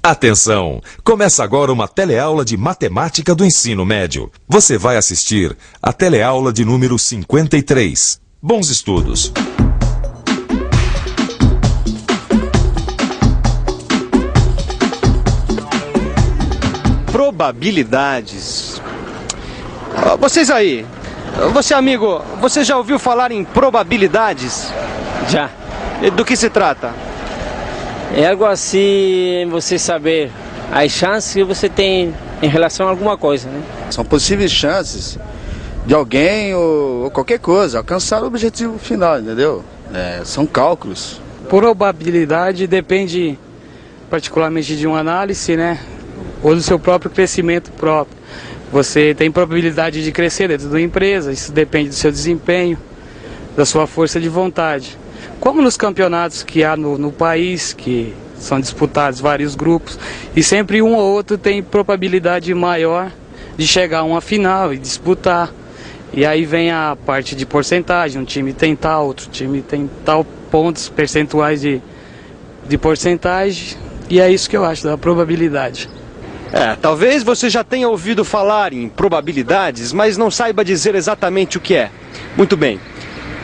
Atenção! Começa agora uma teleaula de matemática do ensino médio. Você vai assistir a teleaula de número 53. Bons estudos! Probabilidades. Vocês aí, você amigo, você já ouviu falar em probabilidades? Já. E do que se trata? É algo assim, você saber as chances que você tem em relação a alguma coisa, né? São possíveis chances de alguém ou qualquer coisa alcançar o objetivo final, entendeu? São cálculos. Probabilidade depende particularmente de uma análise, né? Ou do seu próprio crescimento próprio. Você tem probabilidade de crescer dentro de uma empresa, isso depende do seu desempenho, da sua força de vontade. Como nos campeonatos que há no país, que são disputados vários grupos, e sempre um ou outro tem probabilidade maior de chegar a uma final e disputar. E aí vem a parte de porcentagem, um time tem tal, outro time tem tal pontos percentuais de porcentagem, e é isso que eu acho da probabilidade. Talvez você já tenha ouvido falar em probabilidades, mas não saiba dizer exatamente o que é. Muito bem.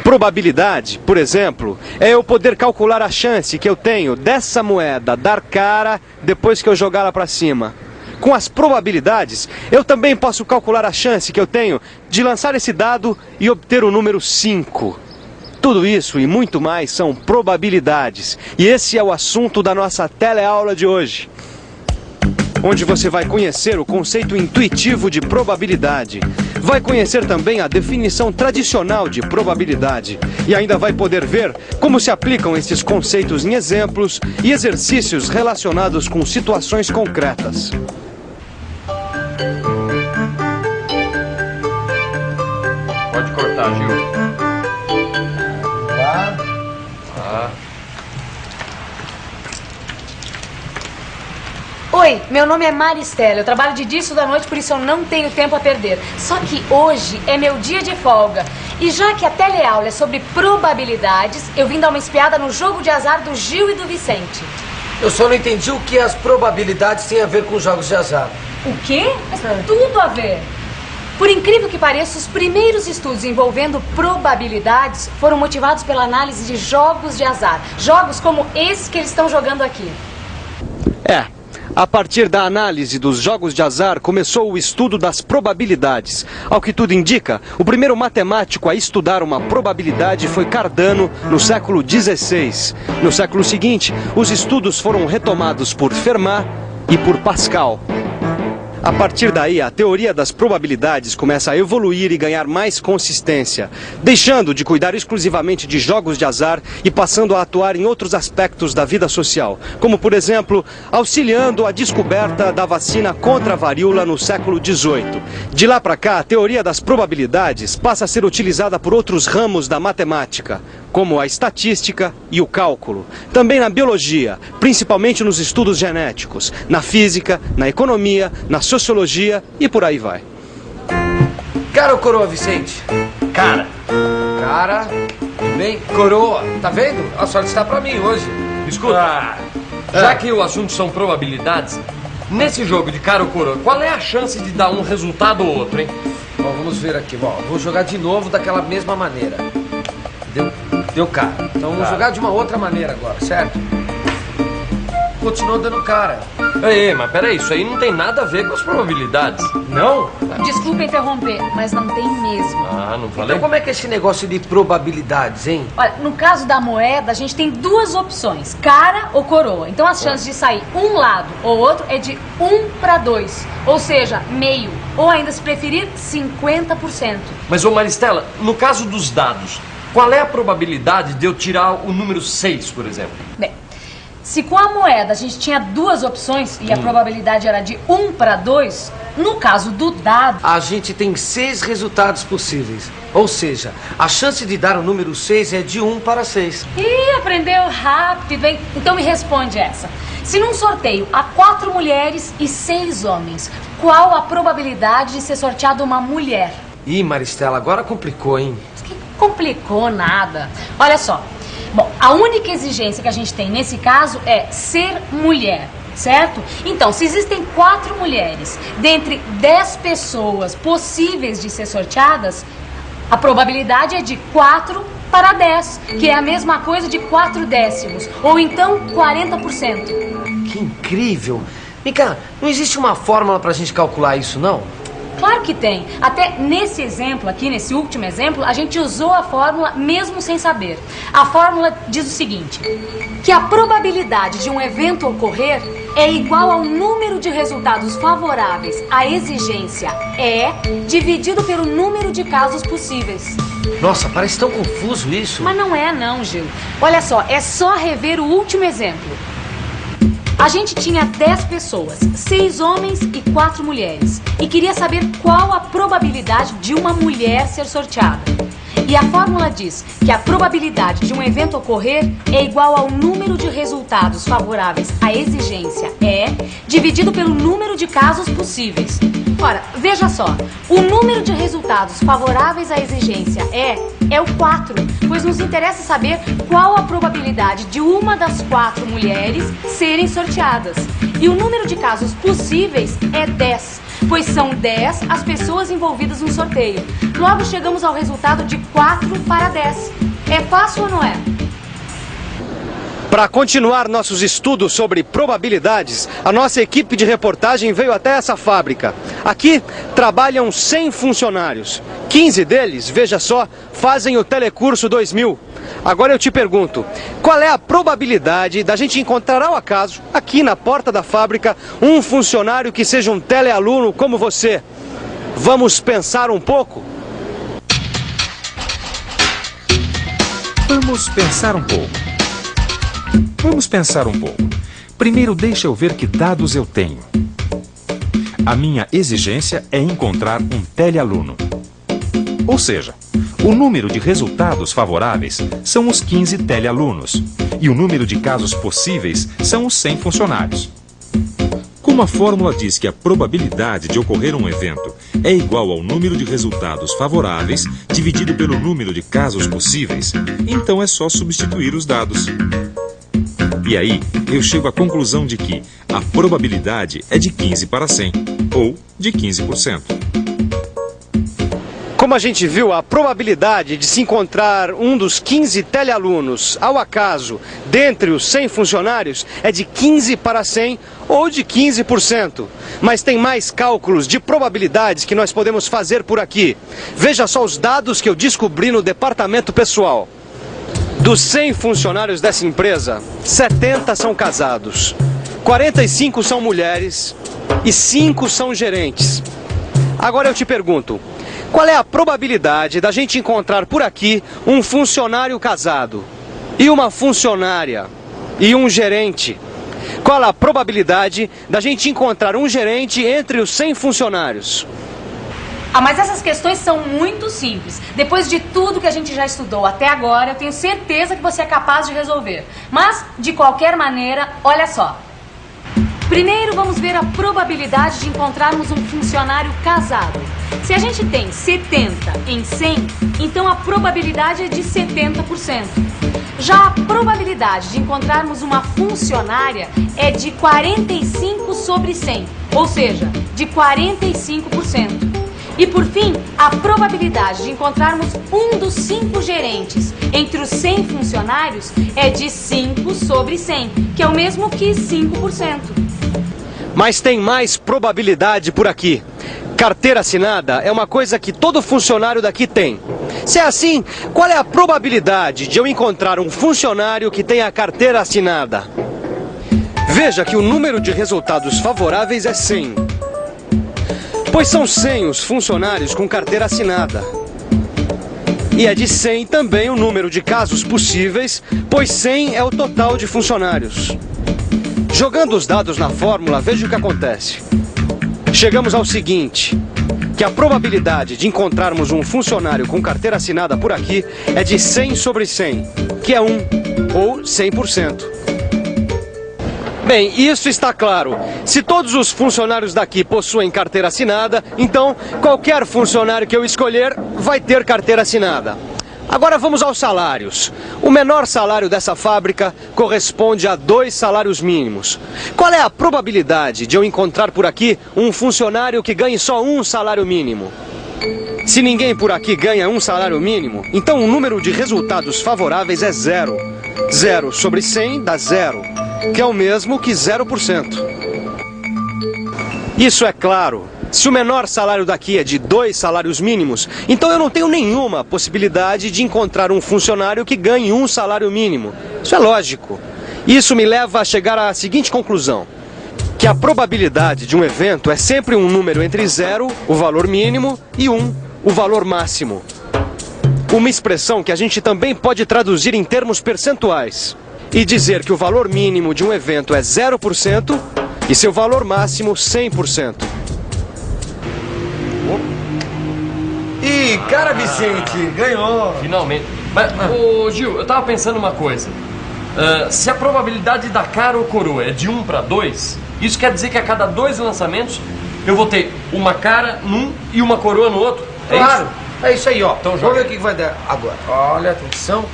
Probabilidade, por exemplo, é eu poder calcular a chance que eu tenho dessa moeda dar cara depois que eu jogá-la para cima. Com as probabilidades, eu também posso calcular a chance que eu tenho de lançar esse dado e obter o número 5. Tudo isso e muito mais são probabilidades. E esse é o assunto da nossa teleaula de hoje, onde você vai conhecer o conceito intuitivo de probabilidade. Vai conhecer também a definição tradicional de probabilidade. E ainda vai poder ver como se aplicam esses conceitos em exemplos e exercícios relacionados com situações concretas. Pode cortar, Gil. Oi, meu nome é Maristela, eu trabalho de dia e estudo à noite, por isso eu não tenho tempo a perder. Só que hoje é meu dia de folga. E já que a teleaula é sobre probabilidades, eu vim dar uma espiada no jogo de azar do Gil e do Vicente. Eu só não entendi o que as probabilidades têm a ver com jogos de azar. O quê? Mas tudo a ver. Por incrível que pareça, os primeiros estudos envolvendo probabilidades foram motivados pela análise de jogos de azar. Jogos como esse que eles estão jogando aqui. A partir da análise dos jogos de azar, começou o estudo das probabilidades. Ao que tudo indica, o primeiro matemático a estudar uma probabilidade foi Cardano, no século XVI. No século seguinte, os estudos foram retomados por Fermat e por Pascal. A partir daí, a teoria das probabilidades começa a evoluir e ganhar mais consistência, deixando de cuidar exclusivamente de jogos de azar e passando a atuar em outros aspectos da vida social, como, por exemplo, auxiliando a descoberta da vacina contra a varíola no século XVIII. De lá para cá, a teoria das probabilidades passa a ser utilizada por outros ramos da matemática, como a estatística e o cálculo. Também na biologia, principalmente nos estudos genéticos, na física, na economia, na sociologia e por aí vai. Cara ou coroa, Vicente? Cara, Cara, bem, coroa. Tá vendo? A sorte está pra mim hoje. escuta. Já que o assunto são probabilidades, nesse jogo de cara ou coroa, qual é a chance de dar um resultado ou outro, hein? Bom, vamos ver aqui. Bom, vou jogar de novo daquela mesma maneira. Deu cara. Então vamos jogar de uma outra maneira agora, certo? Continuou dando cara. Ei, mas peraí, isso aí não tem nada a ver com as probabilidades. Não? Desculpa interromper, mas não tem mesmo. Ah, não falei? Então como é que é esse negócio de probabilidades, hein? Olha, no caso da moeda, a gente tem duas opções, cara ou coroa. Então as chances de sair um lado ou outro é de 1 para 2, ou seja, meio, ou ainda se preferir, 50%. Mas, ô Maristela, no caso dos dados, qual é a probabilidade de eu tirar o número 6, por exemplo? Bem, se com a moeda a gente tinha duas opções e a probabilidade era de 1 para 2, no caso do dado... A gente tem 6 resultados possíveis. Ou seja, a chance de dar o número 6 é de 1 para 6. Ih, aprendeu rápido, hein? Então me responde essa. Se num sorteio há 4 mulheres e 6 homens, qual a probabilidade de ser sorteada uma mulher? Ih, Maristela, agora complicou, hein? Que complicou nada. Olha só. Bom, a única exigência que a gente tem nesse caso é ser mulher. certo? Então, se existem 4 mulheres dentre 10 pessoas possíveis de ser sorteadas, a probabilidade é de 4 para 10, que é a mesma coisa de 4 décimos, ou então 40%. Que incrível! Vem cá, não existe uma fórmula pra gente calcular isso, não? Claro que tem. Até nesse exemplo aqui, nesse último exemplo, a gente usou a fórmula mesmo sem saber. A fórmula diz o seguinte, que a probabilidade de um evento ocorrer é igual ao número de resultados favoráveis à exigência E dividido pelo número de casos possíveis. Nossa, parece tão confuso isso. Mas não é não, Gil. Olha só, é só rever o último exemplo. A gente tinha 10 pessoas, 6 homens e 4 mulheres, e queria saber qual a probabilidade de uma mulher ser sorteada. E a fórmula diz que a probabilidade de um evento ocorrer é igual ao número de resultados favoráveis à exigência E dividido pelo número de casos possíveis. Ora, veja só, o número de resultados favoráveis à exigência E é o 4, pois nos interessa saber qual a probabilidade de uma das 4 mulheres serem sorteadas. E o número de casos possíveis é 10, pois são 10 as pessoas envolvidas no sorteio. Logo chegamos ao resultado de 4 para 10. É fácil ou não é? Para continuar nossos estudos sobre probabilidades, a nossa equipe de reportagem veio até essa fábrica. Aqui trabalham 100 funcionários. 15 deles, veja só, fazem o Telecurso 2000. Agora eu te pergunto, qual é a probabilidade da gente encontrar ao acaso, aqui na porta da fábrica, um funcionário que seja um telealuno como você? Vamos pensar um pouco? Vamos pensar um pouco. Primeiro deixa eu ver que dados eu tenho. A minha exigência é encontrar um telealuno. Ou seja, o número de resultados favoráveis são os 15 telealunos e o número de casos possíveis são os 100 funcionários. Como a fórmula diz que a probabilidade de ocorrer um evento é igual ao número de resultados favoráveis dividido pelo número de casos possíveis, então é só substituir os dados. E aí, eu chego à conclusão de que a probabilidade é de 15 para 100, ou de 15%. Como a gente viu, a probabilidade de se encontrar um dos 15 telealunos ao acaso dentre os 100 funcionários é de 15 para 100 ou de 15%. Mas tem mais cálculos de probabilidades que nós podemos fazer por aqui. Veja só os dados que eu descobri no departamento pessoal. Dos 100 funcionários dessa empresa, 70 são casados, 45 são mulheres e 5 são gerentes. Agora eu te pergunto, qual é a probabilidade da gente encontrar por aqui um funcionário casado e uma funcionária e um gerente? Qual a probabilidade da gente encontrar um gerente entre os 100 funcionários? Ah, mas essas questões são muito simples. Depois de tudo que a gente já estudou até agora, eu tenho certeza que você é capaz de resolver. Mas, de qualquer maneira, olha só. Primeiro vamos ver a probabilidade de encontrarmos um funcionário casado. Se a gente tem 70 em 100, então a probabilidade é de 70%. Já a probabilidade de encontrarmos uma funcionária é de 45 sobre 100, ou seja, de 45%. E por fim, a probabilidade de encontrarmos um dos 5 gerentes entre os 100 funcionários é de 5 sobre 100, que é o mesmo que 5%. Mas tem mais probabilidade por aqui. Carteira assinada é uma coisa que todo funcionário daqui tem. Se é assim, qual é a probabilidade de eu encontrar um funcionário que tenha a carteira assinada? Veja que o número de resultados favoráveis é 100. Pois são 100 os funcionários com carteira assinada. E é de 100 também o número de casos possíveis, pois 100 é o total de funcionários. Jogando os dados na fórmula, veja o que acontece. Chegamos ao seguinte, que a probabilidade de encontrarmos um funcionário com carteira assinada por aqui é de 100 sobre 100, que é 1, ou 100%. Bem, isso está claro. Se todos os funcionários daqui possuem carteira assinada, então qualquer funcionário que eu escolher vai ter carteira assinada. Agora vamos aos salários. O menor salário dessa fábrica corresponde a 2 salários mínimos. Qual é a probabilidade de eu encontrar por aqui um funcionário que ganhe só 1 salário mínimo? Se ninguém por aqui ganha 1 salário mínimo, então o número de resultados favoráveis é 0. 0 sobre 100 dá 0, que é o mesmo que 0%. Isso é claro. Se o menor salário daqui é de 2 salários mínimos, então eu não tenho nenhuma possibilidade de encontrar um funcionário que ganhe 1 salário mínimo. Isso é lógico. Isso me leva a chegar à seguinte conclusão: que a probabilidade de um evento é sempre um número entre 0, o valor mínimo, e 1, o valor máximo. Uma expressão que a gente também pode traduzir em termos percentuais e dizer que o valor mínimo de um evento é 0% e seu valor máximo 100%. Ih, cara, Vicente, ganhou. Finalmente. Mas, ô Gil, eu tava pensando uma coisa. Se a probabilidade da cara ou coroa é de 1 para 2, isso quer dizer que a cada 2 lançamentos eu vou ter uma cara num e uma coroa no outro? É Claro, isso? é isso aí, ó. Então Vamos joga. ver o que vai dar agora. Olha, atenção.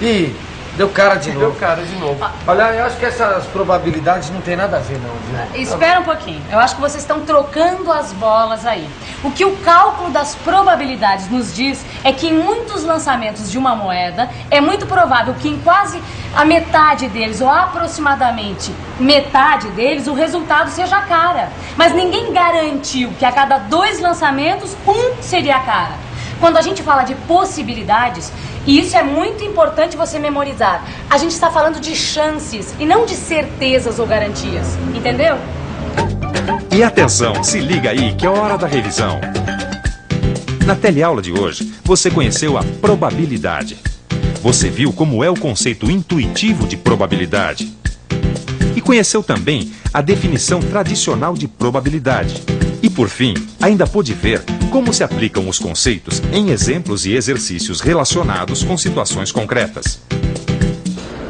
Ih, deu cara de novo. Deu cara de novo. Olha, eu acho que essas probabilidades não tem nada a ver, não, viu? Espera um pouquinho. Eu acho que vocês estão trocando as bolas aí. O que o cálculo das probabilidades nos diz é que em muitos lançamentos de uma moeda é muito provável que em quase a metade deles, ou aproximadamente metade deles, o resultado seja a cara. Mas ninguém garantiu que a cada 2 lançamentos, 1 seria a cara. Quando a gente fala de possibilidades, e isso é muito importante você memorizar, a gente está falando de chances e não de certezas ou garantias, entendeu? E atenção, se liga aí que é hora da revisão. Na teleaula de hoje, você conheceu a probabilidade. Você viu como é o conceito intuitivo de probabilidade. E conheceu também a definição tradicional de probabilidade. E por fim, ainda pôde ver como se aplicam os conceitos em exemplos e exercícios relacionados com situações concretas.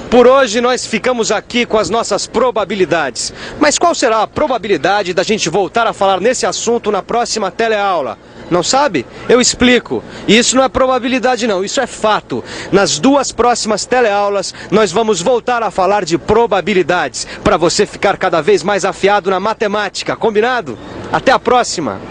Por hoje nós ficamos aqui com as nossas probabilidades. Mas qual será a probabilidade da gente voltar a falar nesse assunto na próxima teleaula? Não sabe? Eu explico. E isso não é probabilidade não, isso é fato. Nas 2 próximas teleaulas nós vamos voltar a falar de probabilidades, para você ficar cada vez mais afiado na matemática, combinado? Até a próxima!